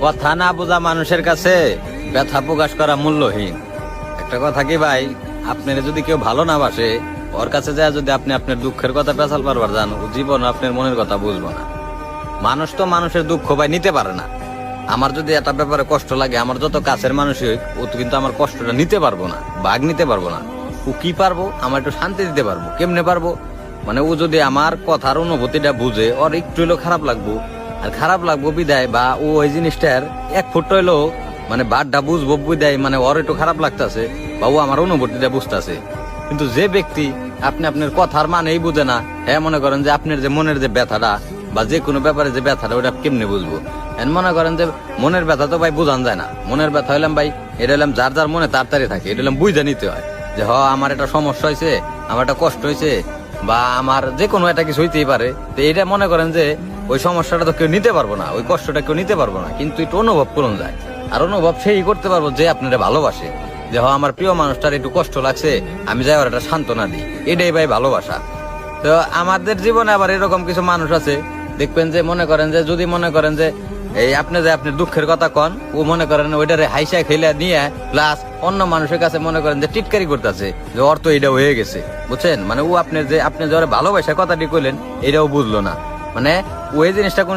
কথা না বোঝা মানুষের কাছে ব্যথা প্রকাশ করা মূল্যহীন। একটা কথা কি ভাই, আপনার যদি কেউ ভালো না বাসে, ওর কাছে যায় যদি আপনি আপনার দুঃখের কথা পেছাল পারবার যান, ও জীবন আপনার মনের কথা বুঝবো না। মানুষ তো মানুষের দুঃখ ভাই নিতে পারে না। আমার যদি একটা ব্যাপারে কষ্ট লাগে, আমার যত কাছের মানুষই হোক, ও তো কিন্তু আমার কষ্টটা নিতে পারবো না, ভাগ নিতে পারবো না। ও কি পারবো, আমার একটু শান্তি দিতে পারবো। কেমনে পারবো? মানে ও যদি আমার কথার অনুভূতিটা বুঝে, ওর একটু হলেও খারাপ লাগবো। আর খারাপ লাগবো বিদায়, বা ও ওই জিনিসটার এক ফুট হইলেও মানে বাদটা বুঝবো বিদায়, মানে ওর একটু খারাপ লাগতেছে, বা ও আমার অনুভূতিটা বুঝতেছে। কিন্তু যে ব্যক্তি আপনি আপনার কথার মানেই বুঝে না, হ্যাঁ মনে করেন যে আপনার যে মনের যে ব্যথাটা বা যে কোনো ব্যাপারে যে ব্যথাটা, ওটা কেমনে বুঝবো? মনে করেন যে মনের ব্যথা তো ভাই বোঝান যায় না। মনের ব্যথা হইলাম ভাই, এটা হলাম যার যার মনে তাড়াতাড়ি থাকে, এটা হলাম বুঝে নিতে হয় যে আমার একটা সমস্যা হয়েছে, আমার একটা কষ্ট হয়েছে, বা আমার যে কোনো একটা কিছু হইতেই পারে। তো এটা মনে করেন যে ওই সমস্যাটা তো কেউ নিতে পারবো না, ওই কষ্টটা কেউ নিতে পারবো না, কিন্তু একটু অনুভব করুন যায়। আর অনুভব সেই করতে পারবো যে আপনারা ভালোবাসে, যে আমার প্রিয় মানুষটার একটু কষ্ট লাগছে, আমি যাই ওর একটা সান্ত্বনা দিই, এটাই ভাই ভালোবাসা। তো আমাদের জীবনে আবার এরকম কিছু মানুষ আছে, দেখবেন যে মনে করেন যে যদি মনে করেন যে এই আপনি যে আপনি দুঃখের কথা কন, ও মনে করেন ওইটারে হাইসা খেলে নিয়ে প্লাস অন্য মানুষের কাছে মনে করেন যে টিটকারি করতেছে যে ওর তো এটা হয়ে গেছে, বুঝছেন? মানে ও আপনি যে ভালোবাসার কথাটি কইলেন, এটাও বুঝলো না। মানে ওই জিনিসটা কোন